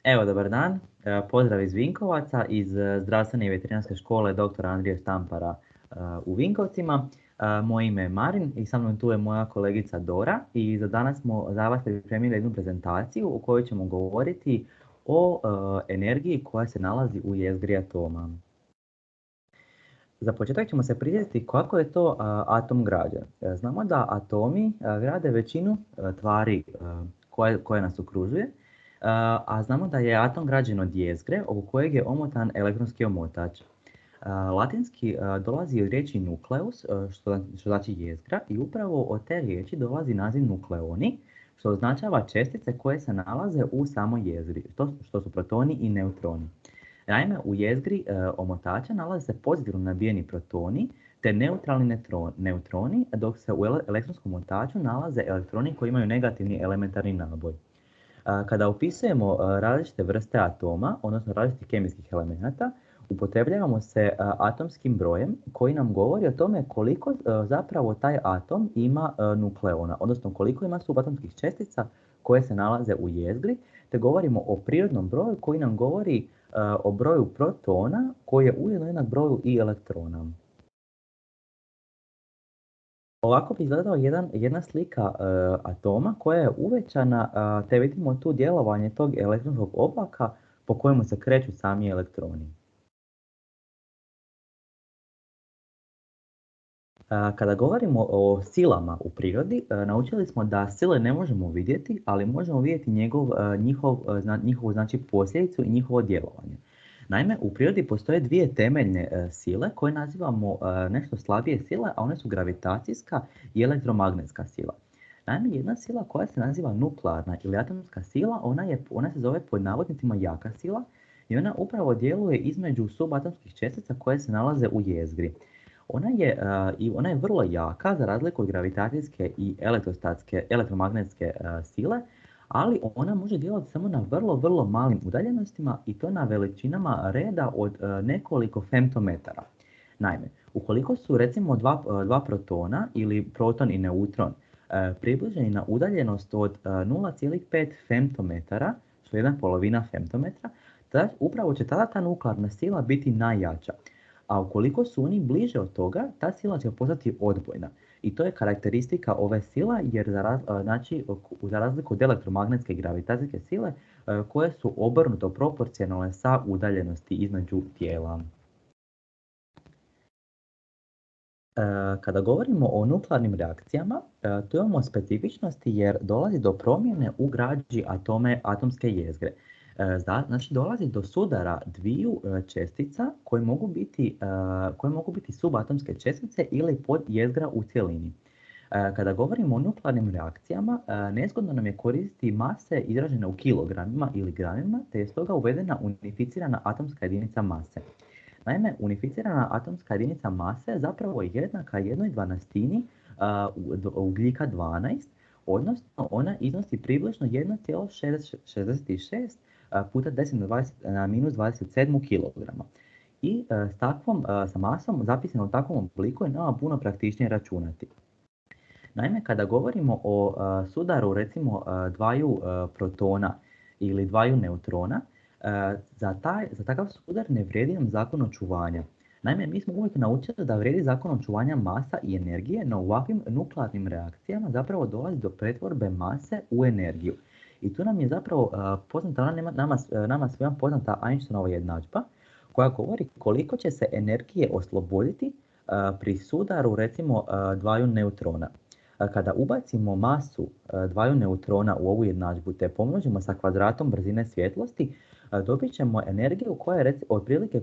Evo, dobar dan. Pozdrav iz Vinkovaca, iz Zdravstvene i veterinarske škole dr. Andrije Štampara u Vinkovcima. Moje ime je Marin i sa mnom tu je moja kolegica Dora i za danas smo za vas pripremili jednu prezentaciju u kojoj ćemo govoriti o energiji koja se nalazi u jezgri atoma. Za početak ćemo se prisjetiti kako je to atom građen. Znamo da atomi grade većinu tvari koje nas okružuje, a znamo da je atom građen od jezgre oko kojeg je omotan elektronski omotač. Latinski dolazi od riječi nukleus, što znači jezgra, i upravo od te riječi dolazi naziv nukleoni, što označava čestice koje se nalaze u samoj jezgri, što su protoni i neutroni. Naime, u jezgri omotača nalaze se pozitivno nabijeni protoni te neutralni neutroni, dok se u elektronskom omotaču nalaze elektroni koji imaju negativni elementarni naboj. Kada opisujemo različite vrste atoma, odnosno različitih kemijskih elemenata, upotrebljavamo se atomskim brojem koji nam govori o tome koliko zapravo taj atom ima nukleona, odnosno koliko ima subatomskih čestica koje se nalaze u jezgri, te govorimo o prirodnom broju koji nam govori o broju protona koji je ujedno jednak broju i elektrona. Ovako bi izgledala jedna slika atoma koja je uvećana, te vidimo tu djelovanje tog elektronskog oblaka po kojemu se kreću sami elektroni. Kada govorimo o silama u prirodi, naučili smo da sile ne možemo vidjeti, ali možemo vidjeti njihovu znači posljedicu i njihovo djelovanje. Naime, u prirodi postoje dvije temeljne sile koje nazivamo nešto slabije sile, a one su gravitacijska i elektromagnetska sila. Naime, jedna sila koja se naziva nuklearna ili atomska sila, ona se zove pod navodnicima jaka sila i ona upravo djeluje između subatomskih čestica koje se nalaze u jezgri. Ona je vrlo jaka za razliku od gravitacijske i elektromagnetske sile, ali ona može djelovati samo na vrlo malim udaljenostima i to na veličinama reda od nekoliko femtometara. Naime, ukoliko su recimo dva protona ili proton i neutron približeni na udaljenost od 0,5 femtometara, što je 1/2 femtometra, upravo će tada ta nuklearna sila biti najjača. A ukoliko su oni bliže od toga, ta sila će postati odbojna. I to je karakteristika ove sile, jer za razliku od elektromagnetske i gravitacijske sile, koje su obrnuto proporcionalne sa udaljenosti između tijela. Kada govorimo o nuklearnim reakcijama, tu imamo specifičnosti jer dolazi do promjene u građi atomske jezgre. Znači dolazi do sudara dviju čestica koje mogu biti subatomske čestice ili podjezgra u cjelini. Kada govorimo o nuklearnim reakcijama, nezgodno nam je koristiti mase izražene u kilogramima ili gramima, te je stoga uvedena unificirana atomska jedinica mase. Naime, unificirana atomska jedinica mase zapravo je jednaka 1/12 ugljika 12, odnosno ona iznosi približno 1,66 puta 10⁻⁻27 kg. I sa masom zapisanom u takvom obliku je nama puno praktičnije računati. Naime, kada govorimo o sudaru recimo dvaju protona ili dvaju neutrona, za takav sudar ne vrijedi nam zakon očuvanja. Naime, mi smo uvijek naučili da vrijedi zakon očuvanja masa i energije, no u ovakvim nuklearnim reakcijama zapravo dolazi do pretvorbe mase u energiju. I tu nam je zapravo poznata, nama svima poznata Einsteinova jednadžba koja govori koliko će se energije osloboditi pri sudaru recimo dvaju neutrona. Kada ubacimo masu dvaju neutrona u ovu jednadžbu te pomnožimo sa kvadratom brzine svjetlosti, dobit ćemo energiju koja je otprilike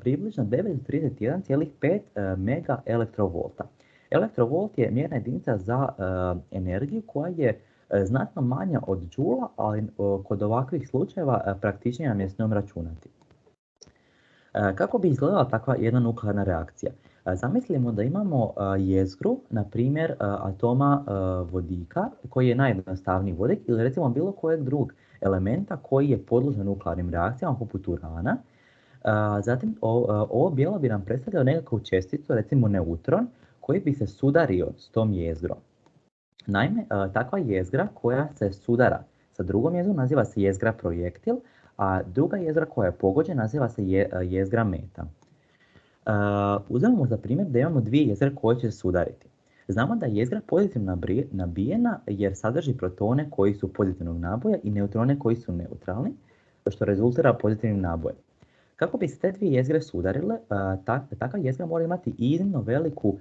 približno 931,5 mega elektrovolta. Elektrovolt je mjerna jedinica za energiju koja je znatno manja od džula, ali kod ovakvih slučajeva praktičnije nam je s njom računati. Kako bi izgledala takva jedna nuklearna reakcija? Zamislimo da imamo jezgru, na primjer atoma vodika, koji je najjednostavniji vodik, ili recimo bilo kojeg drugog elementa koji je podložan nuklearnim reakcijama poput urana. Zatim ovo bijelo bi nam predstavljalo nekakvu česticu, recimo neutron, koji bi se sudario s tom jezgrom. Naime, takva jezgra koja se sudara sa drugom jezgrom naziva se jezgra projektil, a druga jezgra koja je pogođena naziva se jezgra meta. Uzmemo za primjer da imamo dvije jezgre koje će se sudariti. Znamo da je jezgra pozitivno nabijena jer sadrži protone koji su pozitivnog naboja i neutrone koji su neutralni, što rezultira pozitivnim nabojem. Kako bi se te dvije jezgre sudarile, takva jezgra mora imati iznimno veliku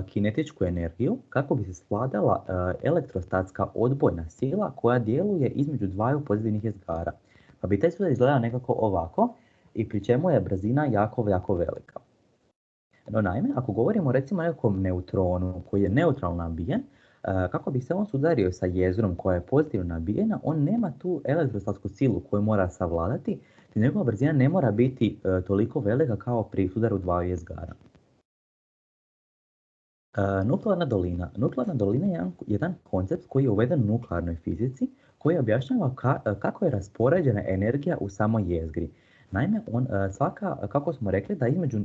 kinetičku energiju kako bi se svladala elektrostatska odbojna sila koja djeluje između dvaju pozitivnih jezgara. Pa bi taj sudar izgledao nekako ovako i pri čemu je brzina jako, jako velika. No naime, ako govorimo recimo o nekom neutronu koji je neutralno nabijen, kako bi se on sudario sa jezgrom koja je pozitivno nabijena, on nema tu elektrostatsku silu koju mora savladati, te njegova brzina ne mora biti toliko velika kao pri sudaru dvaju jezgara. Nuklearna dolina. Nuklearna dolina je jedan koncept koji je uveden u nuklearnoj fizici koji objašnjava kako je raspoređena energija u samoj jezgri. Naime, kako smo rekli da između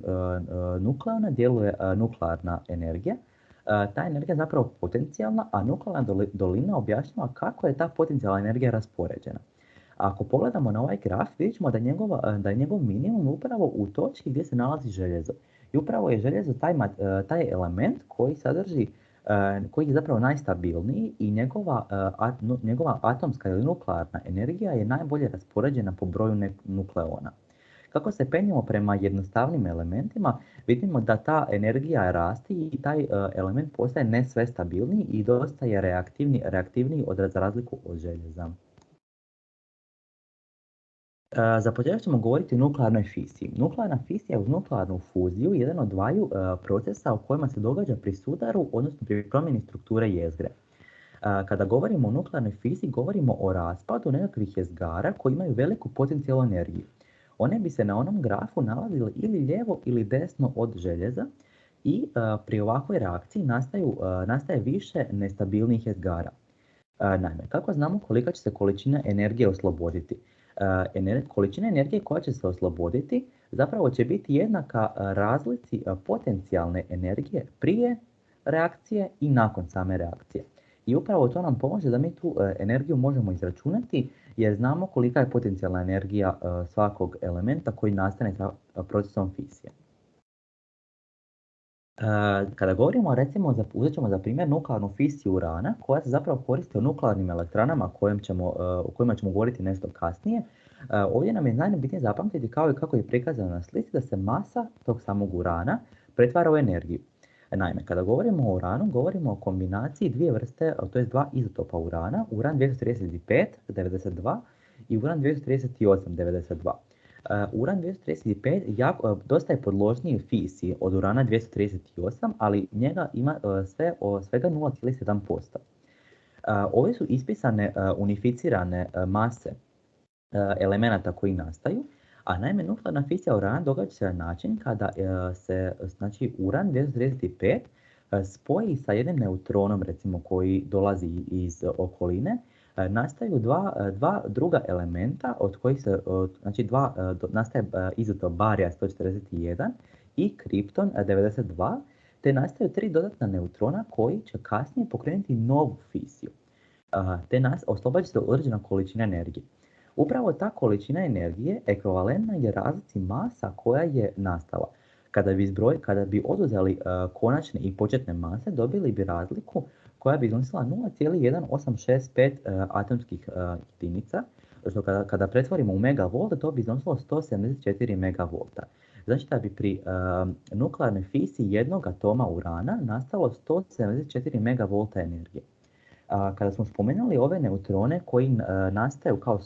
nukleona djeluje nuklearna energija, ta energija je zapravo potencijalna, a nuklearna dolina objašnjava kako je ta potencijalna energija raspoređena. Ako pogledamo na ovaj graf, vidjet ćemo da je njegov minimum upravo u točki gdje se nalazi željezo. I upravo je željezo taj element koji je zapravo najstabilniji i njegova atomska ili nuklearna energija je najbolje raspoređena po broju nukleona. Kako se penjemo prema jednostavnim elementima, vidimo da ta energija raste i taj element postaje ne sve stabilniji i dosta je reaktivniji za razliku od željeza. Za početak ćemo govoriti o nuklearnoj fisiji. Nuklearna fisija uz nuklearnu fuziju je jedan od dvaju procesa u kojima se događa pri sudaru, odnosno pri promjeni strukture jezgre. Kada govorimo o nuklearnoj fiziji, govorimo o raspadu nekakvih jezgara koji imaju veliku potencijalnu energiju. One bi se na onom grafu nalazile ili lijevo ili desno od željeza i pri ovakvoj reakciji nastaje više nestabilnih jezgara. Naime, kako znamo kolika će se količina energije osloboditi? Količina energije koja će se osloboditi zapravo će biti jednaka razlici potencijalne energije prije reakcije i nakon same reakcije. I upravo to nam pomože da mi tu energiju možemo izračunati jer znamo kolika je potencijalna energija svakog elementa koji nastane sa procesom fisije. Kada govorimo, recimo, uzet ćemo za primjer nuklearnu fisiju urana, koja se zapravo koristi u nuklearnim elektranama o kojima ćemo govoriti nešto kasnije. Ovdje nam je najbitnije zapamtiti, kao i kako je prikazano na slici, da se masa tog samog urana pretvara u energiju. Naime, kada govorimo o uranu, govorimo o kombinaciji dvije vrste, to je dva izotopa urana, uran 235, 92 i uran 238, 92. Uran 235 dosta je podložniji fisiji od urana 238, ali njega ima svega 0,7%. Ove su ispisane unificirane mase elemenata koji nastaju, a naime nuklearna fisija urana događa se na način kada se uran 235 spoji sa jednim neutronom, recimo, koji dolazi iz okoline. Nastaju dva druga elementa od kojih nastaje izotop barija 141 i kripton 92, te nastaju tri dodatna neutrona koji će kasnije pokrenuti novu fisiju, te oslobađa se određena količina energije. Upravo ta količina energije ekvivalentna je razlici masa koja je nastala. Kada bi oduzeli konačne i početne mase, dobili bi razliku koja bi iznosila 0,1865 atomskih jedinica, što kada pretvorimo u megavolt, to bi iznosilo 174 megavolta. Znači da bi pri nuklearnoj fisiji jednog atoma urana nastalo 174 megavolta energije. Kada smo spomenuli ove neutrone koji nastaju kao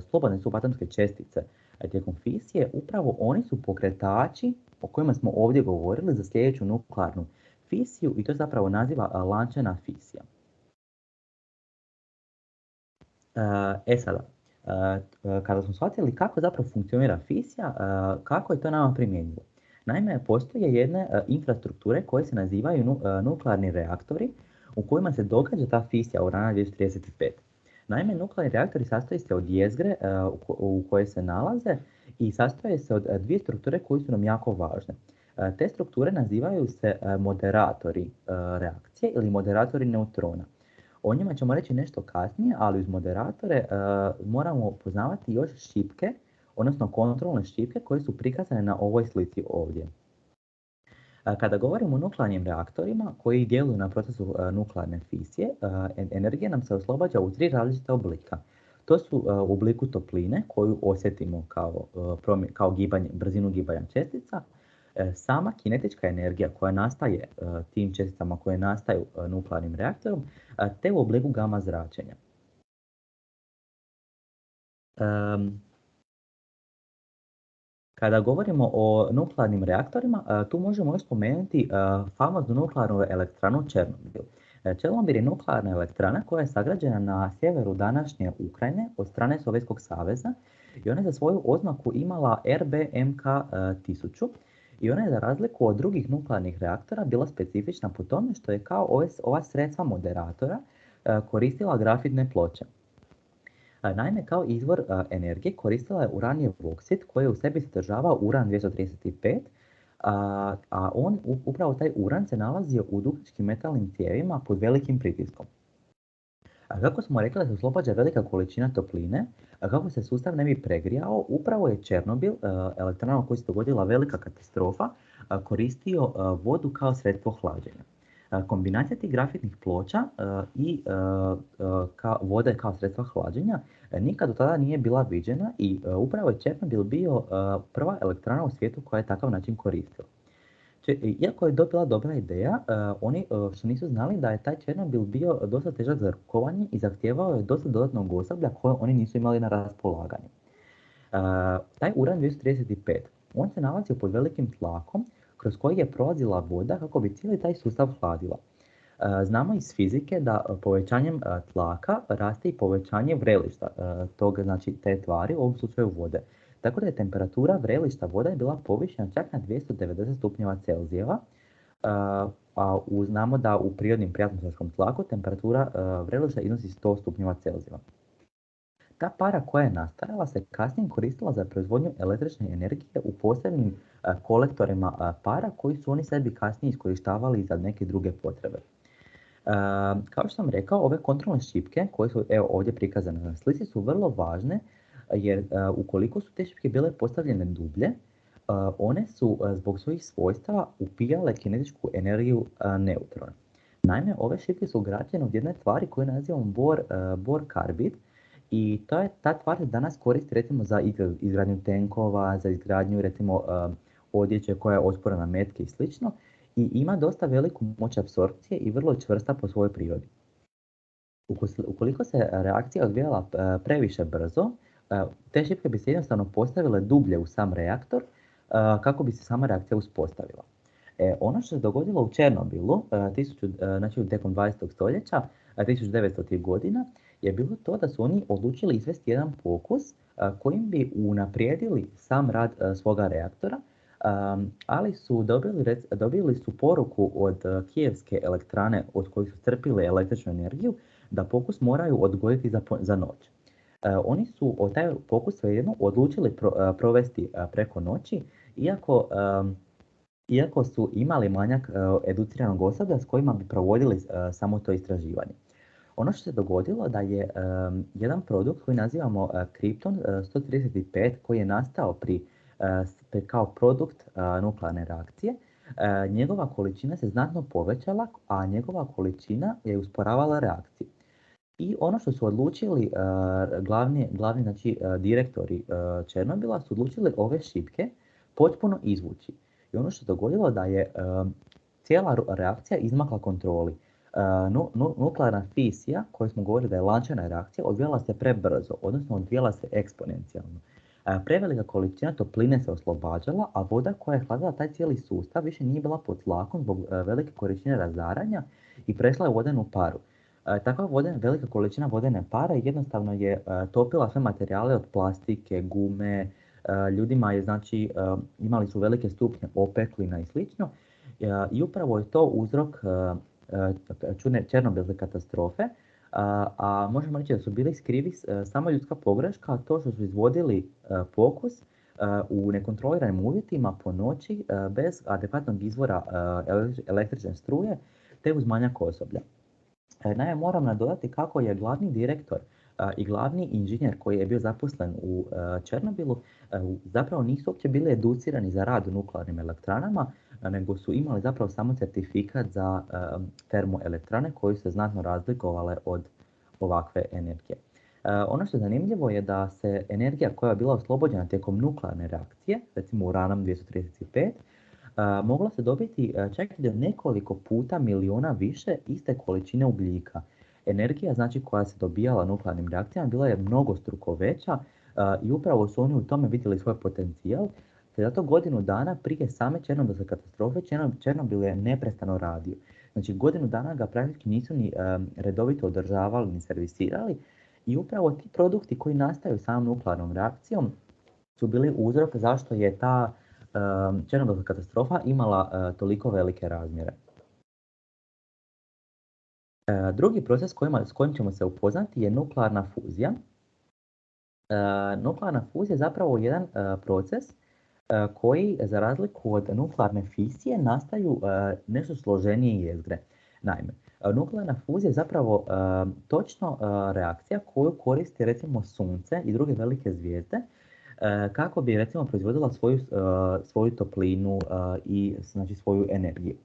slobodne subatomske čestice tijekom fisije, upravo oni su pokretači o kojima smo ovdje govorili za sljedeću nuklearnu fisiju i to zapravo naziva lančana fisija. Sada, kada smo shvatili kako zapravo funkcionira fisija, kako je to nama primjenjivo? Naime, postoje jedne infrastrukture koje se nazivaju nuklearni reaktori u kojima se događa ta fisija urana 235. Naime, nuklearni reaktori sastoji se od jezgre u kojoj se nalaze i sastoje se od dvije strukture koje su nam jako važne. Te strukture nazivaju se moderatori reakcije ili moderatori neutrona. O njima ćemo reći nešto kasnije, ali uz moderatore moramo poznavati još šipke, odnosno kontrolne šipke koje su prikazane na ovoj slici ovdje. Kada govorimo o nuklearnim reaktorima koji djeluju na procesu nuklearne fisije, energija nam se oslobađa u 3 različita oblika. To su u obliku topline koju osjetimo kao brzinu gibanja čestica, sama kinetička energija koja nastaje tim česticama koje nastaju nuklearnim reaktorom, te u obliku gama zračenja. Kada govorimo o nuklearnim reaktorima, tu možemo još spomenuti famoznu nuklearnu elektranu Černobil. Černobil je nuklearna elektrana koja je sagrađena na sjeveru današnje Ukrajine od strane Sovjetskog saveza i ona je za svoju oznaku imala RBMK 1000 i ona je za razliku od drugih nuklearnih reaktora bila specifična po tome što je kao ova sredstva moderatora koristila grafitne ploče. Naime, kao izvor energije koristila je uranijev oksid koji u sebi sadržava uran 235, a upravo taj uran se nalazio u dugačkim metalnim cijevima pod velikim pritiskom. Kako smo rekli da se oslobađa velika količina topline, kako se sustav ne bi pregrijao, upravo je Černobil, elektrana u kojoj se dogodila velika katastrofa, koristio vodu kao sredstvo hlađenja. Kombinacija tih grafitnih ploča i vode kao sredstva hlađenja nikad do tada nije bila viđena i upravo je Černobil bio prva elektrana u svijetu koja je takav način koristila. Iako je bila dobra ideja, oni što nisu znali da je taj Černobil bio dosta težak za rukovanje i zahtijevao je dosta dodatnog osoblja koje oni nisu imali na raspolaganju. Taj uran 235, on se nalazio pod velikim tlakom kroz koji je prolazila voda kako bi cijeli taj sustav hladila. Znamo iz fizike da povećanjem tlaka raste i povećanje vrelišta znači te tvari, u ovom slučaju vode. Tako da je temperatura vrelišta vode bila povišena čak na 290 stupnjeva Celzijeva, a znamo da u prirodnim preatmosferskom tlaku temperatura vrelišta iznosi 100 stupnjeva Celzijeva. Ta para koja je nastajala se kasnije koristila za proizvodnju električne energije u posebnim kolektorima para koji su oni sebi kasnije iskorištavali za neke druge potrebe. Kao što sam rekao, ove kontrolne šipke koje su ovdje prikazane na slici su vrlo važne jer ukoliko su te šipke bile postavljene dublje, one su zbog svojih svojstava upijale kinetičku energiju neutrona. Naime, ove šipke su ugrađene od jedne tvari koju nazivamo bor karbid i ta tvar se danas koristi recimo za izgradnju tenkova, za izgradnju recimo odjeće koja je otporna na metke i slično i ima dosta veliku moć apsorpcije i vrlo čvrsta po svojoj prirodi. Ukoliko se reakcija odvijala previše brzo, te šipke bi se jednostavno postavile dublje u sam reaktor kako bi se sama reakcija uspostavila. Ono što se dogodilo u Černobilu, znači tijekom 20. stoljeća, 1900. godina, je bilo to da su oni odlučili izvesti jedan pokus kojim bi unaprijedili sam rad svoga reaktora, ali su dobili su poruku od kijevske elektrane od kojih su crpili električnu energiju da pokus moraju odgoditi za noć. Oni su taj pokus svejedno odlučili provesti preko noći, iako su imali manjak educiranog osoblja s kojima bi provodili samo to istraživanje. Ono što se dogodilo da je jedan produkt koji nazivamo Krypton 135 koji je nastao kao produkt nuklearne reakcije, njegova količina se znatno povećala, a njegova količina je usporavala reakciju. I ono što su odlučili glavni znači, direktori Černobila su odlučili ove šipke potpuno izvući. I ono što se dogodilo da je cijela reakcija izmakla kontroli. Nuklearna fisija, koju smo govorili da je lančana reakcija, odvijala se prebrzo, odnosno odvijala se eksponencijalno. Prevelika količina topline se oslobađala, a voda koja je hladila taj cijeli sustav više nije bila pod tlakom zbog velike količine razaranja i prešla je u vodenu paru. Takva velika količina vodene pare jednostavno je topila sve materijale od plastike, gume, ljudima je znači imali su velike stupnje opeklina i slično i upravo je to uzrok čudne Černobilske katastrofe, a možemo reći da su bili skrivi samo ljudska pogreška, a to što su izvodili pokus u nekontroliranim uvjetima po noći bez adekvatnog izvora električne struje te uz manjak osoblja. Naime, moram nadodati kako je glavni direktor i glavni inženjer koji je bio zaposlen u Černobilu zapravo nisu uopće bili educirani za rad u nuklearnim elektranama, nego su imali zapravo samo certifikat za termoelektrane koje su se znatno razlikovale od ovakve energije. Ono što je zanimljivo je da se energija koja je bila oslobođena tijekom nuklearne reakcije, recimo uranom 235, moglo se dobiti čak i do nekoliko puta miliona više iste količine ugljika. Energija znači koja se dobijala nuklearnim reakcijama bila je mnogostruko veća i upravo su oni u tome vidjeli svoj potencijal. Te zato godinu dana prije same Černobilske katastrofe Černobil je neprestano radio. Znači godinu dana ga praktički nisu ni redovito održavali ni servisirali i upravo ti produkti koji nastaju samom nuklearnom reakcijom su bili uzrok zašto je ta Černobilska katastrofa imala toliko velike razmjere. Drugi proces s kojim ćemo se upoznati je nuklearna fuzija. Nuklearna fuzija je zapravo jedan proces koji, za razliku od nuklearne fisije, nastaju nešto složenije jezgre. Naime, nuklearna fuzija je zapravo točno reakcija koju koristi recimo Sunce i druge velike zvijezde kako bi recimo proizvodila svoju toplinu i znači svoju energiju.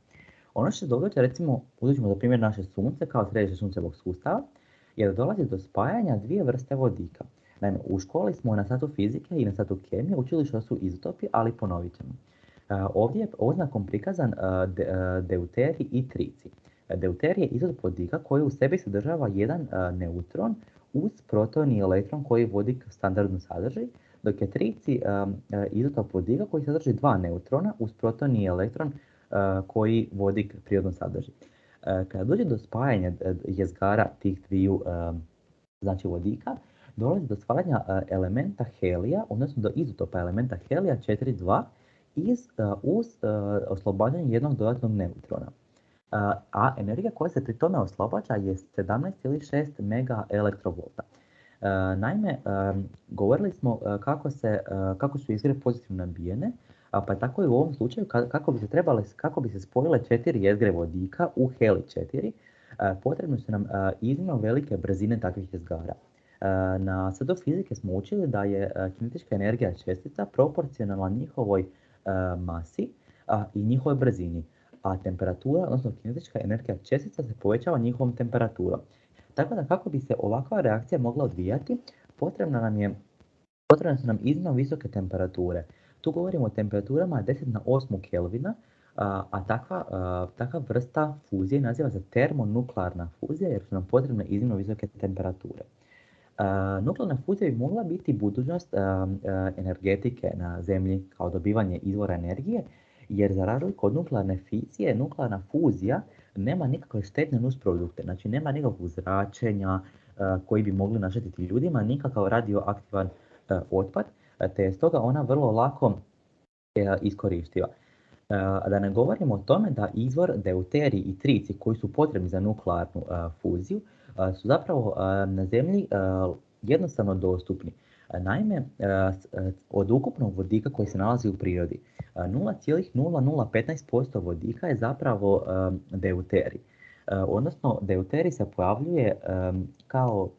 Ono što se događa, recimo, uzmimo za primjer naše Sunce kao središte Suncevog sustava, je da dolazi do spajanja dvije vrste vodika. Naime, u školi smo na satu fizike i na satu kemije učili što su izotopi, ali ponovit ćemo. Ovdje je oznakom prikazan deuterij i tricij. Deuterij je izotop vodika koji u sebi sadržava jedan neutron uz proton i elektron koji vodik standardno sadrži, dok je tricij izotop vodika koji sadrži dva neutrona uz proton i elektron koji vodik prirodno sadrži. Kada dođe do spajanja jezgara tih dviju znači vodika, dolazi do stvaranja elementa helija, odnosno do izotopa elementa helija 4,2 uz oslobađanje jednog dodatnog neutrona. A energija koja se pri tome oslobađa je 17,6 mega elektrovolta. Naime, govorili smo kako su jezgre pozitivno nabijene, pa tako i u ovom slučaju kako bi se spojile 4 jezgre vodika u heli 4, potrebno su nam iznimno velike brzine takvih jezgara. Na satu fizike smo učili da je kinetička energija čestica proporcionalna njihovoj masi i njihovoj brzini, a temperatura, odnosno kinetička energija čestica se povećava njihovom temperaturom. Tako da kako bi se ovakva reakcija mogla odvijati, potrebne su nam iznimno visoke temperature. Tu govorimo o temperaturama 10 na 8 kelvina, a takva vrsta fuzije naziva se termonuklearna fuzija jer su nam potrebne iznimno visoke temperature. Nuklearna fuzija bi mogla biti budućnost energetike na Zemlji kao dobivanje izvora energije, jer za razliku od nuklearne fisije, nuklearna fuzija nema nikakve štetne nusprodukte, znači nema nikakvog zračenja koji bi mogli naštetiti ljudima, nikakav radioaktivan otpad, te je stoga ona vrlo lako iskoristiva. Da ne govorimo o tome da izvor deuterij i tricij koji su potrebni za nuklearnu fuziju su zapravo na Zemlji jednostavno dostupni. Naime, od ukupnog vodika koji se nalazi u prirodi, 0,0015% vodika je zapravo deuterij. Odnosno, deuterij se pojavljuje kao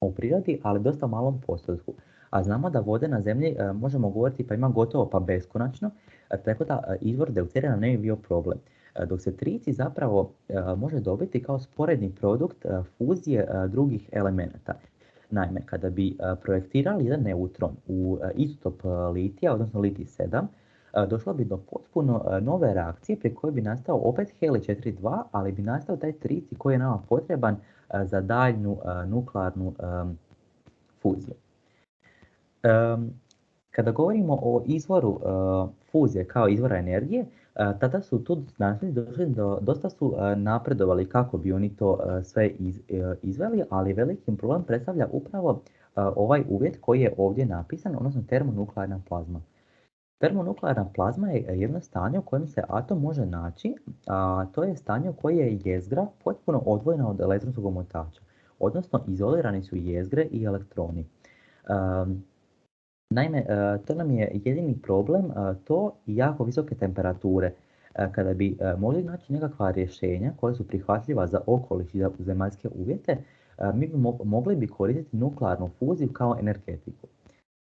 u prirodi, ali dosta malom postotku. A znamo da vode na Zemlji možemo govoriti pa ima gotovo pa beskonačno, tako da izvor deuterija ne bi bio problem. Dok se tricij zapravo može dobiti kao sporedni produkt fuzije drugih elemenata. Naime, kada bi projektirali jedan neutron u izotop litija, odnosno litij 7, došlo bi do potpuno nove reakcije pri kojoj bi nastao opet helij 4,2, ali bi nastao taj tricij koji je nama potreban za daljnju nuklearnu fuziju. Kada govorimo o izvoru fuzije kao izvora energije, tada su tu znanstvenici dosta su napredovali kako bi oni to sve izveli, ali veliki problem predstavlja upravo ovaj uvjet koji je ovdje napisan, odnosno termonuklearna plazma. Termonuklearna plazma je jedno stanje u kojem se atom može naći, a to je stanje u kojem je jezgra potpuno odvojena od elektronskog omotača, odnosno izolirani su jezgre i elektroni. Naime, to nam je jedini problem, to i jako visoke temperature. Kada bi mogli naći nekakva rješenja koja su prihvatljiva za okoliš i za zemaljske uvjete, mi bi mogli bi koristiti nuklearnu fuziju kao energetiku.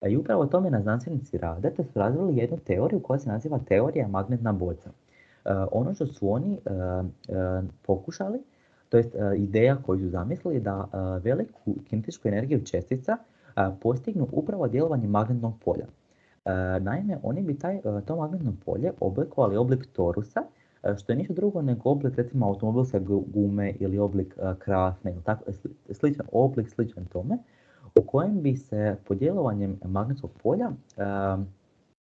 I upravo o tome na znanstvenici rade, te su razvili jednu teoriju koja se naziva teorija magnetna boca. Ono što su oni pokušali, to jest ideja koju su zamislili, da veliku kinetičku energiju čestica postignu upravo djelovanjem magnetnog polja. Naime, oni bi to magnetno polje oblikovali oblik torusa, što je ništa drugo nego oblik recimo automobilske gume ili oblik krasne, ili tako, sličan oblik, sličan tome, u kojem bi se pod djelovanjem magnetskog polja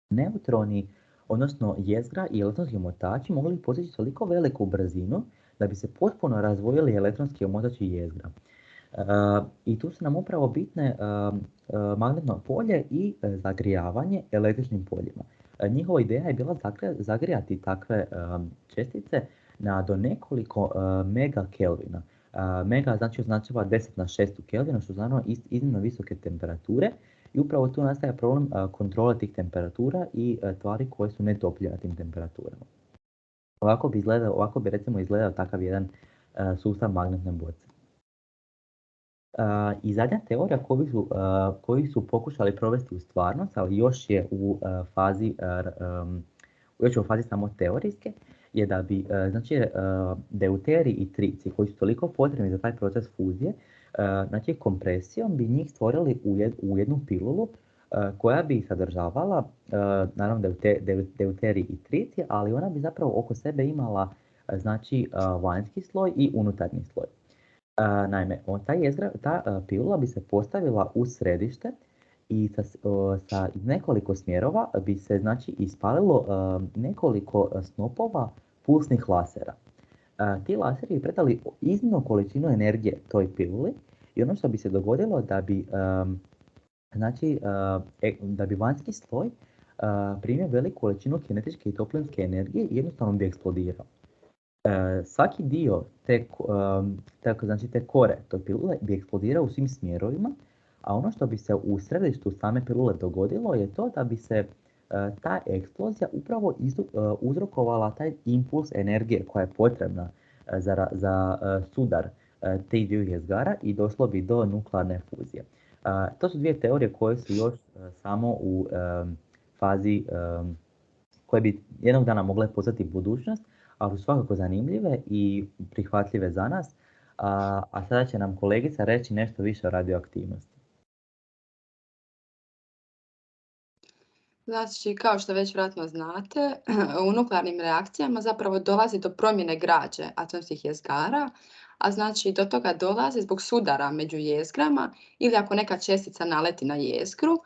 neutroni, odnosno jezgra i elektronski omotači mogli postići toliko veliku brzinu da bi se potpuno razdvojili elektronski omotači jezgra. I tu su nam upravo bitne magnetno polje i zagrijavanje električnim poljima. Njihova ideja je bila zagrijati takve čestice do nekoliko megakelvina. Mega znači označava 10 na 6 kelvina, što znači iznimno visoke temperature, i upravo tu nastaje problem kontrole tih temperatura i tvari koje su netopljive na tim temperaturama. Ovako bi recimo izgledao takav jedan sustav magnetne boce. I zadnja teorija koju su pokušali provesti u stvarnost, ali još je u fazi samo teorijske, je da bi deuterij i tricij, koji su toliko potrebni za taj proces fuzije, znači kompresijom bi njih stvorili u jednu pilulu koja bi sadržavala, naravno deuterij i tricij, ali ona bi zapravo oko sebe imala znači vanjski sloj i unutarnji sloj. Naime, ta pilula bi se postavila u središte i sa nekoliko smjerova bi se znači ispalilo nekoliko snopova pulsnih lasera. Ti laseri bi predali iznimnu količinu energije toj piluli i ono što bi se dogodilo da bi vanjski sloj primio veliku količinu kinetičke i toplinske energije i jednostavno bi eksplodirao. Svaki dio te kore toj pilule bi eksplodirao u svim smjerovima, a ono što bi se u središtu same pilule dogodilo je to da bi se ta eksplozija upravo uzrokovala taj impuls energije koja je potrebna za sudar tih dviju jezgara i došlo bi do nuklearne fuzije. To su dvije teorije koje su još samo u fazi koje bi jednog dana mogle postati budućnost, ali su svakako zanimljive i prihvatljive za nas. A sada će nam kolegica reći nešto više o radioaktivnosti. Znači, kao što već vjerojatno znate, u nuklearnim reakcijama zapravo dolazi do promjene građe atomskih jezgara, a znači do toga dolazi zbog sudara među jezgrama ili ako neka čestica naleti na jezgru.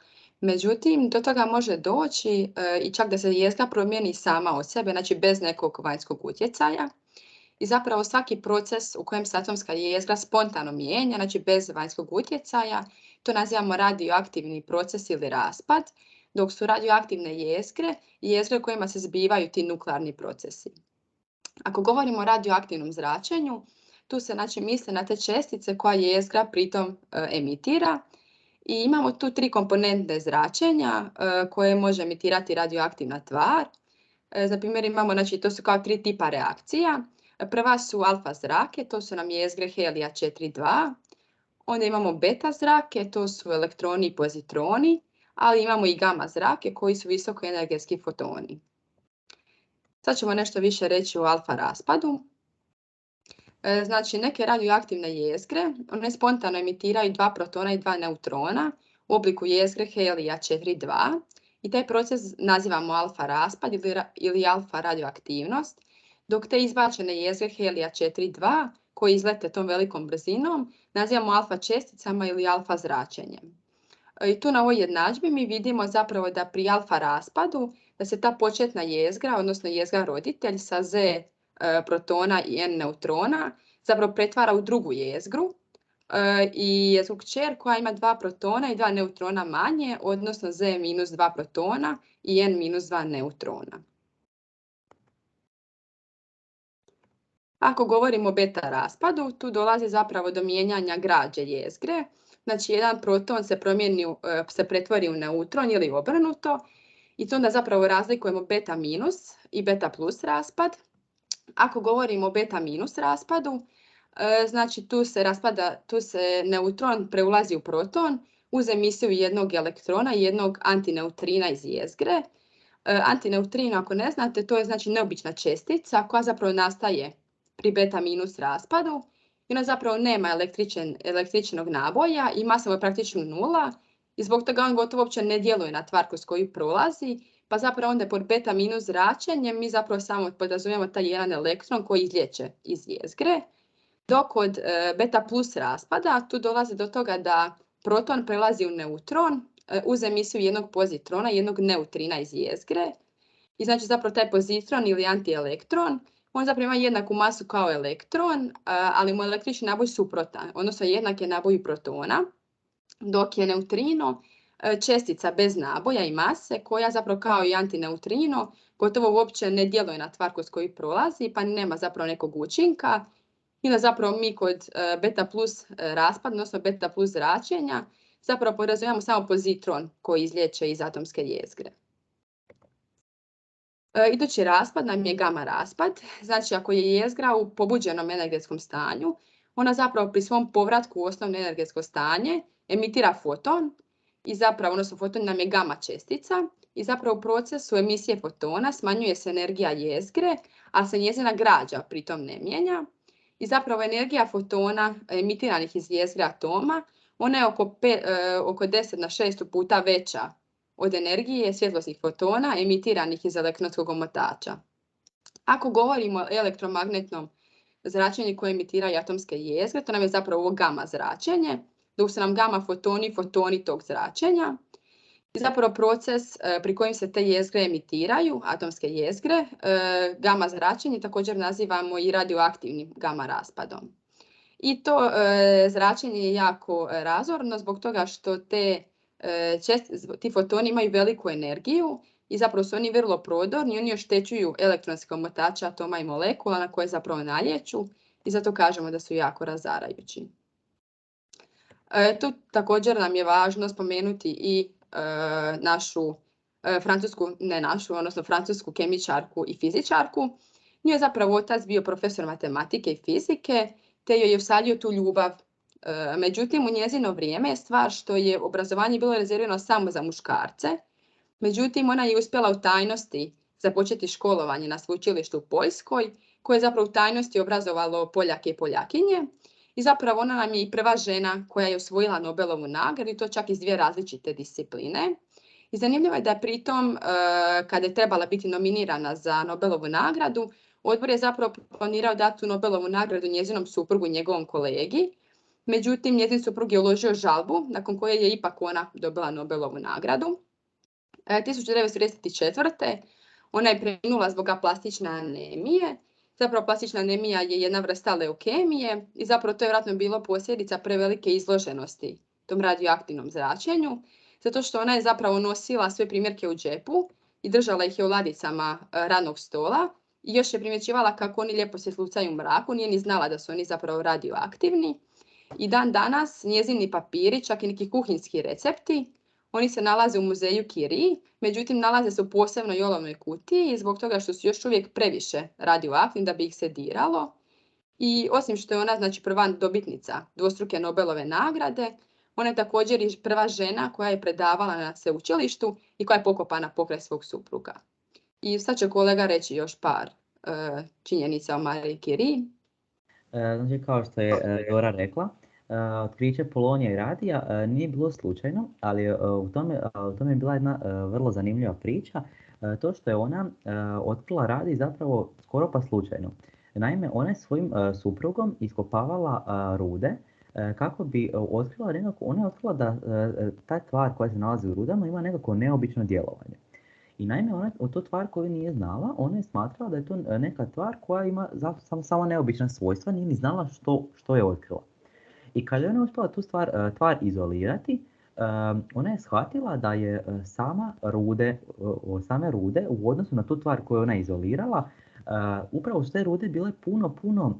Međutim, do toga može doći i čak da se jezgra promijeni sama od sebe, znači bez nekog vanjskog utjecaja. I zapravo svaki proces u kojem se atomska jezgra spontano mijenja, znači bez vanjskog utjecaja, to nazivamo radioaktivni proces ili raspad, dok su radioaktivne jezgre u kojima se zbivaju ti nuklearni procesi. Ako govorimo o radioaktivnom zračenju, tu se znači misli na te čestice koja jezgra pritom emitira. I imamo tu tri komponente zračenja koje može emitirati radioaktivna tvar. Za primjer imamo, znači to su kao tri tipa reakcija. Prva su alfa zrake, to su nam jezgre helija 4,2. Onda imamo beta zrake, to su elektroni i pozitroni, ali imamo i gama zrake koji su visokoenergetski fotoni. Sad ćemo nešto više reći o alfa raspadu. Znači, neke radioaktivne jezgre, one spontano emitiraju 2 protona i 2 neutrona u obliku jezgre helija 4,2 i taj proces nazivamo alfa raspad ili alfa radioaktivnost, dok te izbačene jezgre helija 4,2 koji izlete tom velikom brzinom nazivamo alfa česticama ili alfa zračenjem. I tu na ovoj jednadžbi mi vidimo zapravo da pri alfa raspadu da se ta početna jezgra, odnosno jezgra roditelj sa Z protona i N neutrona zapravo pretvara u drugu jezgru i jezgru kćer koja ima 2 protona i 2 neutrona manje, odnosno Z minus 2 protona i N minus 2 neutrona. Ako govorimo o beta raspadu, tu dolazi zapravo do mijenjanja građe jezgre. Znači, jedan proton se pretvori u neutron ili obrnuto I to onda zapravo razlikujemo beta minus i beta plus raspad. Ako govorimo o beta minus raspadu, znači tu se neutron preulazi u proton uz emisiju jednog elektrona i jednog antineutrina iz jezgre. Antineutrino, ako ne znate, to je znači neobična čestica koja zapravo nastaje pri beta minus raspadu. I ona zapravo nema električnog naboja i masa mu je praktično nula i zbog toga on gotovo uopće ne djeluje na tvar kroz koju prolazi, pa zapravo onda pod beta minus zračenjem mi zapravo samo podrazumijemo taj jedan elektron koji izlijeće iz jezgre. Dok kod beta plus raspada tu dolazi do toga da proton prelazi u neutron uz emisiju jednog pozitrona i jednog neutrina iz jezgre. I znači zapravo taj pozitron ili antielektron, on zapravo ima jednaku masu kao elektron, ali mu je električni naboj suprotan, odnosno jednak je naboju protona, dok je neutrino čestica bez naboja i mase koja zapravo kao i antineutrino gotovo uopće ne djeluje na tvar kroz koju prolazi, pa nema zapravo nekog učinka. I da zapravo mi kod beta plus raspada, odnosno beta plus zračenja, zapravo podrazumijemo samo pozitron koji izlijeće iz atomske jezgre. Idući raspad nam je gama raspad. Znači ako je jezgra u pobuđenom energetskom stanju, ona zapravo pri svom povratku u osnovno energetsko stanje emitira foton i zapravo, odnosno foton nam je gama čestica i zapravo u procesu emisije fotona smanjuje se energija jezgre, a se njezina građa pritom ne mijenja. I zapravo energija fotona emitiranih iz jezgre atoma, ona je oko 10 na 6 puta veća od energije svjetlosnih fotona emitiranih iz elektronskog omotača. Ako govorimo o elektromagnetnom zračenju koje emitiraju atomske jezgre, to nam je zapravo ovo gama zračenje, dok su nam gama fotoni tog zračenja. I zapravo proces pri kojem se te jezgre emitiraju, atomske jezgre, gama zračenje također nazivamo i radioaktivnim gama raspadom. I to zračenje je jako razorno zbog toga što ti fotoni imaju veliku energiju i zapravo su oni vrlo prodorni, oni oštećuju elektronske omotače atoma i molekula na koje zapravo nalječu i zato kažemo da su jako razarajući. Tu također nam je važno spomenuti i francusku kemičarku i fizičarku. Nju je zapravo otac bio profesor matematike i fizike, te joj je usadio tu ljubav. Međutim, u njezino vrijeme je stvar što je obrazovanje bilo rezervirano samo za muškarce. Međutim, ona je uspjela u tajnosti započeti školovanje na sveučilištu u Poljskoj, koje je zapravo u tajnosti obrazovalo Poljake i Poljakinje. I zapravo ona nam je i prva žena koja je osvojila Nobelovu nagradu i to čak iz 2 različite discipline. I zanimljivo je da je pritom, kada je trebala biti nominirana za Nobelovu nagradu, odbor je zapravo planirao dati tu Nobelovu nagradu njezinom suprugu i njegovom kolegi. Međutim, njezin suprug je uložio žalbu, nakon koje je ipak ona dobila Nobelovu nagradu. 1934. ona je preminula zbog aplastične anemije. Zapravo plastična anemija je jedna vrsta leukemije i zapravo to je vjerojatno bilo posljedica prevelike izloženosti tom radioaktivnom zračenju, zato što ona je zapravo nosila sve primjerke u džepu i držala ih je u ladicama radnog stola i još je primjećivala kako oni lijepo se slucaju u mraku, nije ni znala da su oni zapravo radioaktivni. I dan danas njezini papiri, čak i neki kuhinjski recepti, oni se nalaze u muzeju Curie, međutim nalaze se u posebnoj olovnoj kutiji zbog toga što su još uvijek previše radioaktivni da bi ih se diralo. I osim što je ona znači prva dobitnica dvostruke Nobelove nagrade, ona je također i prva žena koja je predavala na sveučilištu i koja je pokopana pokraj svog supruga. I sad će kolega reći još par činjenica o Marie Curie. Znači kao što je Dora rekla, otkriće polonija i radija nije bilo slučajno, ali u tome je bila jedna vrlo zanimljiva priča. To što je ona otkrila radij zapravo skoro pa slučajno. Naime, ona je svojim suprugom iskopavala rude kako bi otkrila ona je otkrila da ta tvar koja se nalazi u rudama ima nekako neobično djelovanje. I naime, ona tu tvar koju nije znala, ona je smatrala da je to neka tvar koja ima samo neobična svojstva, nije ni znala što je otkrila. I kad je ona uspjela tu tvar izolirati, ona je shvatila da je same rude u odnosu na tu tvar koju ona izolirala, upravo su te rude bile puno,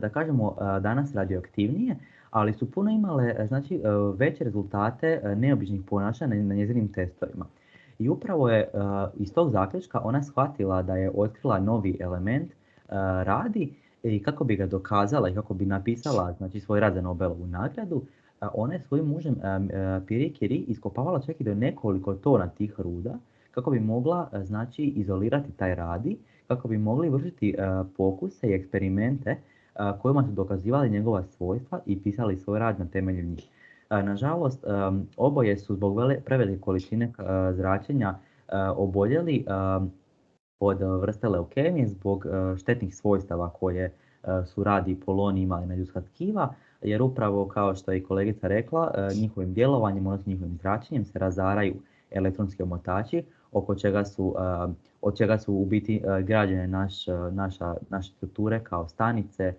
da kažemo danas radioaktivnije, ali su puno imale znači, veće rezultate neobičnih ponašanja na njezinim testovima. I upravo je iz tog zaključka ona shvatila da je otkrila novi element radi i kako bi ga dokazala i kako bi napisala znači, svoj rad za Nobelovu nagradu, ona je svojim mužem Pierre Curie iskopavala čak i do nekoliko tona tih ruda kako bi mogla znači, izolirati taj radi, kako bi mogli vršiti pokuse i eksperimente kojima su dokazivali njegova svojstva i pisali svoj rad na temelju njih. Nažalost, oboje su zbog prevelike količine zračenja oboljeli od vrste leukemije zbog štetnih svojstava koje su radi i poloni imali na ljudska tkiva, jer upravo kao što je i kolegica rekla, njihovim djelovanjem, odnosno njihovim zračenjem se razaraju elektronski omotači, od čega su u biti građene naše strukture kao stanice,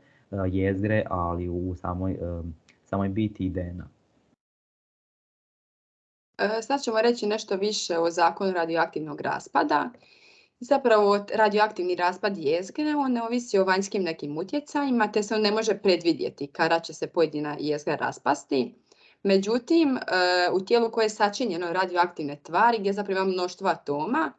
jezgre, ali u samoj biti i DNA. Sad ćemo reći nešto više o zakonu radioaktivnog raspada. Zapravo radioaktivni raspad jezgre, on ne ovisi o vanjskim nekim utjecajima, te se on ne može predvidjeti kada će se pojedina jezgra raspasti. Međutim, u tijelu koje je sačinjeno radioaktivne tvari, gdje zapravo ima mnoštvo atoma,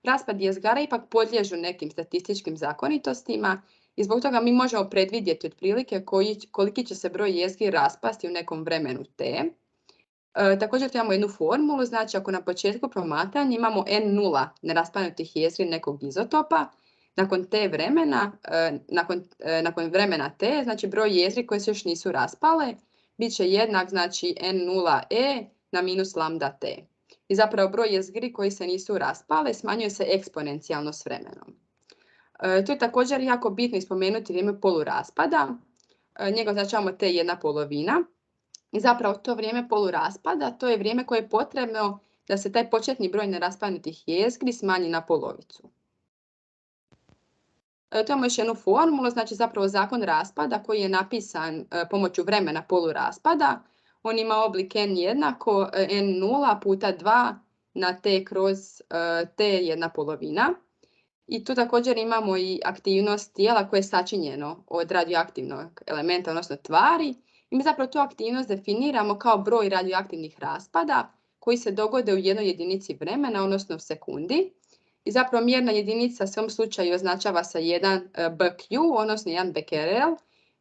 raspad jezgara ipak podliježu nekim statističkim zakonitostima i zbog toga mi možemo predvidjeti otprilike koliki će se broj jezgri raspasti u nekom vremenu t. Također tu imamo jednu formulu, znači ako na početku promatranja imamo N0 neraspadnutih jezgri nekog izotopa, nakon t vremena, nakon vremena t, znači broj jezgri koje se još nisu raspale, bit će jednak znači N0e na minus lambda t. I zapravo broj jezgri koji se nisu raspale smanjuje se eksponencijalno s vremenom. Tu je također jako bitno spomenuti vrijeme poluraspada, njega označavamo T1/2. I zapravo to vrijeme poluraspada, to je vrijeme koje je potrebno da se taj početni broj neraspadnutih jezgri smanji na polovicu. Tu imamo još jednu formulu, znači zapravo zakon raspada koji je napisan pomoću vremena poluraspada. On ima oblik n jednako n0 puta 2 na t kroz t1/2. I tu također imamo i aktivnost tijela koje je sačinjeno od radioaktivnog elementa, odnosno tvari. I mi zapravo tu aktivnost definiramo kao broj radioaktivnih raspada koji se dogode u jednoj jedinici vremena, odnosno u sekundi. I zapravo mjerna jedinica u svom slučaju označava sa 1 BQ, odnosno 1 becquerel.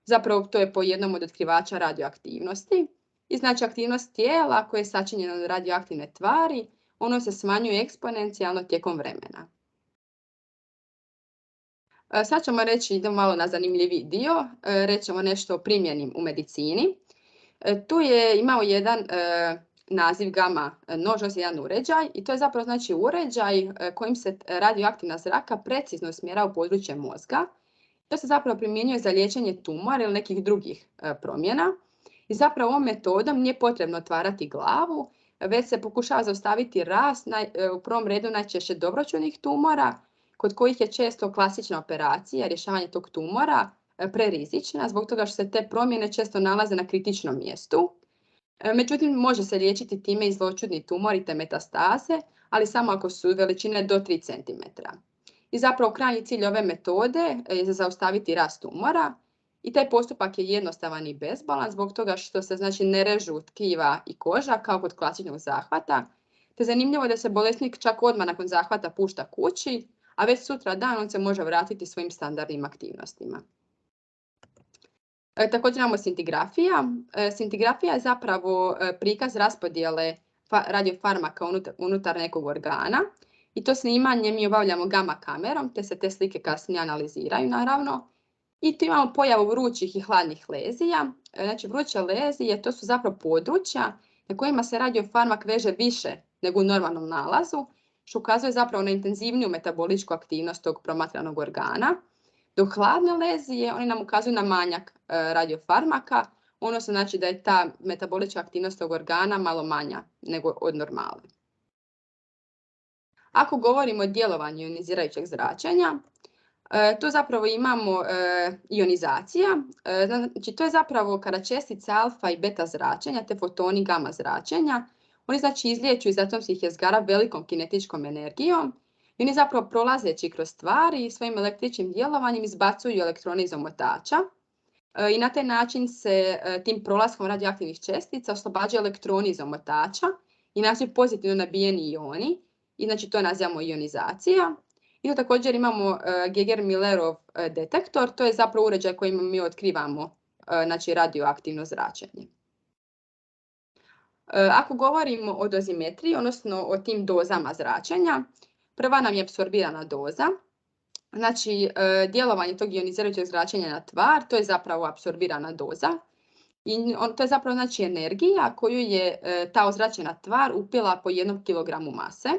Zapravo to je po jednom od otkrivača radioaktivnosti. I znači aktivnost tijela koje je sačinjeno od radioaktivne tvari, ono se smanjuje eksponencijalno tijekom vremena. Sad ćemo reći, idemo malo na zanimljiviji dio, rećemo nešto o primjeni u medicini. Tu je imao jedan naziv gamma nož, jedan uređaj i to je zapravo znači uređaj kojim se radioaktivna zraka precizno usmjerava u područje mozga. To se zapravo primjenjuje za liječenje tumora ili nekih drugih promjena. I zapravo ovom metodom nije potrebno otvarati glavu, već se pokušava zaustaviti rast u prvom redu najčešće dobroćudnih tumora, kod kojih je često klasična operacija, rješavanje tog tumora, prerizična, zbog toga što se te promjene često nalaze na kritičnom mjestu. Međutim, može se liječiti time i zloćudni tumori te metastaze, ali samo ako su veličine do 3 cm. I zapravo krajnji cilj ove metode je zaustaviti rast tumora i taj postupak je jednostavan i bezbolan zbog toga što se znači ne režu tkiva i koža kao kod klasičnog zahvata. Te zanimljivo je da se bolesnik čak odmah nakon zahvata pušta kući, a već sutra dan on se može vratiti svojim standardnim aktivnostima. Također imamo scintigrafija. Scintigrafija je zapravo prikaz raspodjele radiofarmaka unutar nekog organa i to snimanje mi obavljamo gamma kamerom, te se te slike kasnije analiziraju naravno. I tu imamo pojavu vrućih i hladnih lezija. Znači vruće lezije to su zapravo područja na kojima se radiofarmak veže više nego u normalnom nalazu, što ukazuje zapravo na intenzivniju metaboličku aktivnost tog promatranog organa. Dok hladne lezije, oni nam ukazuju na manjak radiofarmaka, odnosno znači da je ta metabolička aktivnost tog organa malo manja nego od normale. Ako govorimo o djelovanju ionizirajućeg zračenja, tu zapravo imamo ionizacija, znači to je zapravo kada čestice alfa i beta zračenja, te fotoni gamma zračenja, oni znači izliječu iz atomskih jezgara velikom kinetičkom energijom i oni zapravo prolazeći kroz stvari i svojim električnim djelovanjem izbacuju elektrone iz omotača i na taj način se tim prolaskom radioaktivnih čestica oslobađaju elektroni iz omotača i nastaju pozitivno nabijeni ioni i znači to nazivamo ionizacija. I također imamo Geiger-Millerov detektor, to je zapravo uređaj kojim mi otkrivamo znači radioaktivno zračenje. Ako govorimo o dozimetriji, odnosno o tim dozama zračenja, prva nam je apsorbirana doza. Znači, djelovanje tog ionizirajućeg zračenja na tvar, to je zapravo apsorbirana doza. I to je zapravo znači energija koju je ta ozračena tvar upila po 1 kg mase.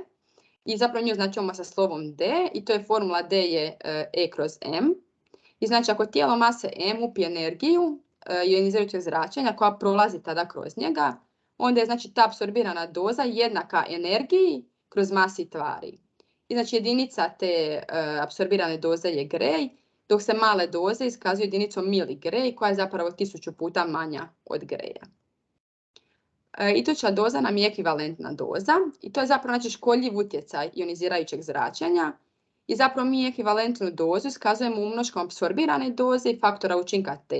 I zapravo nju označujemo sa slovom D i to je formula D je E/m. I znači ako tijelo mase M upije energiju ionizirajućeg zračenja koja prolazi tada kroz njega, onda je znači ta apsorbirana doza jednaka energiji kroz masi tvari. I znači jedinica te apsorbirane doze je grej, dok se male doze iskazuju jedinicom miligrej koja je zapravo 1000 puta manja od greja. Iduća doza nam je ekvivalentna doza i to je zapravo znači škodljiv utjecaj ionizirajućeg zračenja i zapravo mi ekvivalentnu dozu iskazujemo umnoškom apsorbirane doze i faktora učinka T.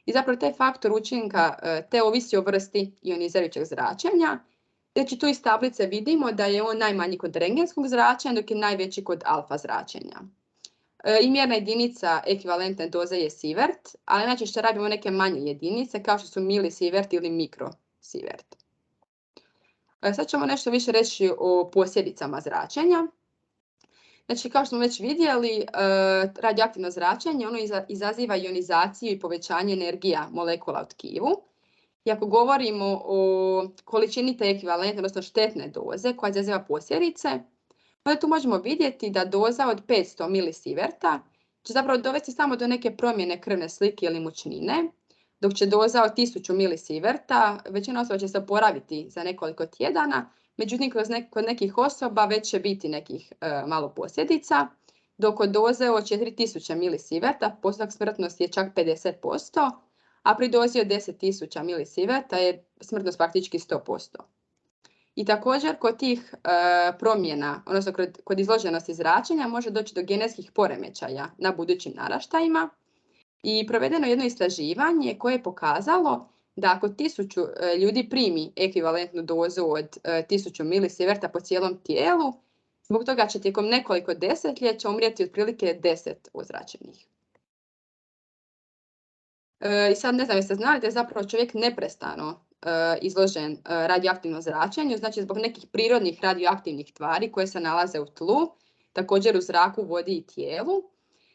I zapravo taj faktor učinka T ovisi o vrsti ionizirajućeg zračenja. Znači tu iz tablice vidimo da je on najmanji kod rentgenskog zračenja dok je najveći kod alfa zračenja. I mjerna jedinica ekvivalentne doze je sievert, ali najčešće rabimo neke manje jedinice kao što su milisievert ili mikrosievert. Sad ćemo nešto više reći o posljedicama zračenja. Znači, kao što smo već vidjeli, radioaktivno zračenje ono izaziva ionizaciju i povećanje energija molekula u tkivu. I ako govorimo o količini te ekvivalentne, odnosno štetne doze koja izaziva posljedice, onda tu možemo vidjeti da doza od 500 milisieverta će zapravo dovesti samo do neke promjene krvne slike ili mučnine, dok će doza od 1000 milisieverta većina osoba će se oporaviti za nekoliko tjedana, međutim kod nekih osoba već će biti nekih malo posljedica, dok kod doze od 4000 milisieverta postotak smrtnosti je čak 50%, a pri dozi od 10.000 milisieverta je smrtnost praktički 100%. I također kod tih promjena, odnosno kod izloženosti zračenja može doći do genetskih poremećaja na budućim naraštajima. I provedeno je jedno istraživanje koje je pokazalo da ako 1000 ljudi primi ekvivalentnu dozu od 1000 milisieverta po cijelom tijelu, zbog toga će tijekom nekoliko desetljeća umrijeti otprilike 10 ozračenih. I sad ne znam jeste znali da je zapravo čovjek neprestano izložen radioaktivnom zračenju, znači zbog nekih prirodnih radioaktivnih tvari koje se nalaze u tlu, također u zraku, vodi i tijelu.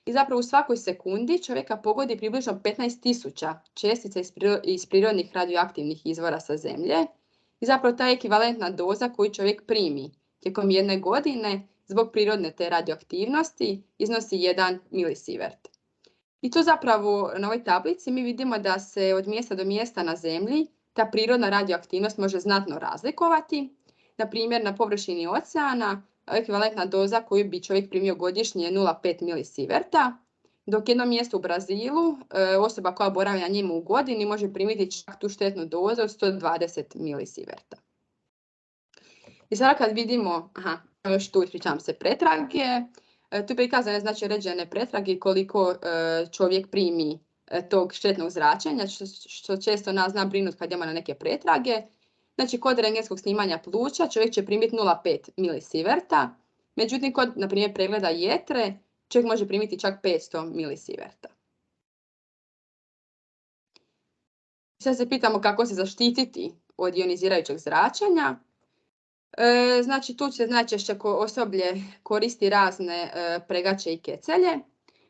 I zapravo u svakoj sekundi čovjeka pogodi približno 15.000 čestica iz prirodnih radioaktivnih izvora sa Zemlje. I zapravo ta ekvivalentna doza koju čovjek primi tijekom 1 godine zbog prirodne te radioaktivnosti iznosi 1 milisievert. I tu zapravo na ovoj tablici mi vidimo da se od mjesta do mjesta na Zemlji ta prirodna radioaktivnost može znatno razlikovati. Na primjer, na površini oceana ekvivalentna doza koju bi čovjek primio godišnje je 0,5 milisieverta, dok jedno mjesto u Brazilu, osoba koja boravi na njemu u godini može primiti čak tu štetnu dozu od 120 milisieverta. I sada kad vidimo, još tu ispričavam se pretrage, tu je prikazane znači određene pretrage koliko čovjek primi tog štetnog zračenja, što često nas zna brinuti kad idemo na neke pretrage. Znači, kod rentgenskog snimanja pluća čovjek će primiti 0,5 milisieverta, međutim, kod, na primjer, pregleda jetre, čovjek može primiti čak 500 milisieverta. Sad se pitamo kako se zaštititi od ionizirajućeg zračenja. Znači, tu će najčešće osoblje koristi razne pregače i kecelje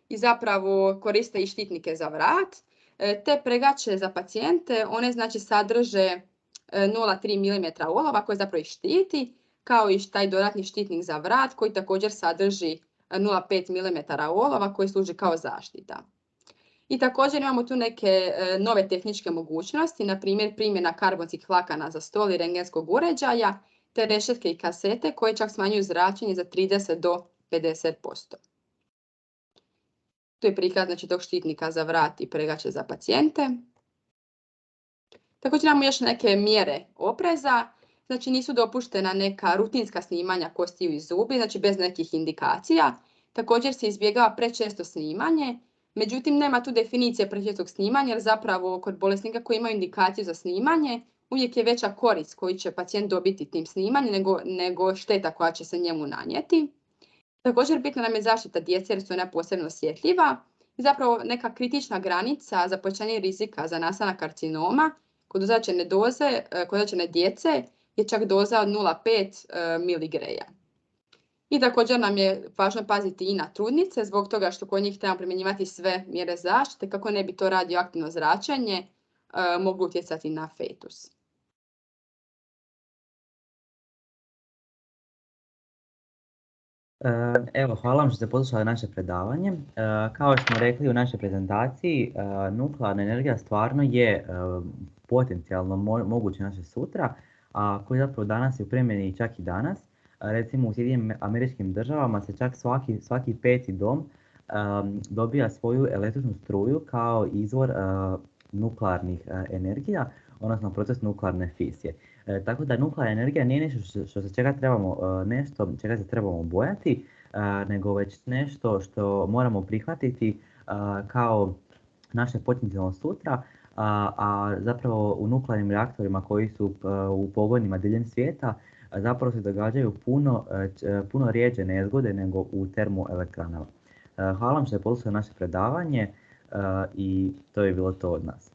i zapravo koriste i štitnike za vrat. Te pregače za pacijente, one znači sadrže 0,3 mm olova koji zapravo ih štiti, kao i taj dodatni štitnik za vrat koji također sadrži 0,5 mm olova koji služi kao zaštita. I također imamo tu neke nove tehničke mogućnosti, na primjer primjena karbonskih vlakana za stol i rentgenskog uređaja, te rešetke i kasete koje čak smanjuju zračenje za 30 do 50%. Tu je prikaz znači, tog štitnika za vrat i pregače za pacijente. Također imamo još neke mjere opreza, znači nisu dopuštena neka rutinska snimanja kostiju i zubi, znači bez nekih indikacija. Također se izbjegava prečesto snimanje, međutim nema tu definicije prečestog snimanja jer zapravo kod bolesnika koji imaju indikaciju za snimanje uvijek je veća korist koju će pacijent dobiti tim snimanjem nego šteta koja će se njemu nanijeti. Također bitna nam je zaštita djece jer su ona posebno osjetljiva i zapravo neka kritična granica za povećanje rizika za nastanak karcinoma kod određene doze, kod određene djece je čak doza od 0,5 miligreja. I također nam je važno paziti i na trudnice zbog toga što kod njih treba primjenjivati sve mjere zaštite kako ne bi to radioaktivno zračenje moglo utjecati na fetus. Evo, hvala vam što ste poslušali naše predavanje. Kao što smo rekli u našoj prezentaciji, nuklearna energija stvarno je potencijalno moguće naše sutra, a koji zapravo danas je u primjeni čak i danas. Recimo u Američkim državama se čak svaki peti dom dobija svoju električnu struju kao izvor nuklearnih energija, odnosno proces nuklearne fisije. Tako da nuklearna energija nije nešto čega se trebamo bojati, nego već nešto što moramo prihvatiti kao naše potencijalno sutra, a zapravo u nuklearnim reaktorima koji su u pogonima diljem svijeta zapravo se događaju puno rjeđe nezgode nego u termoelektranama. Hvala vam što je poslušali naše predavanje i to je bilo to od nas.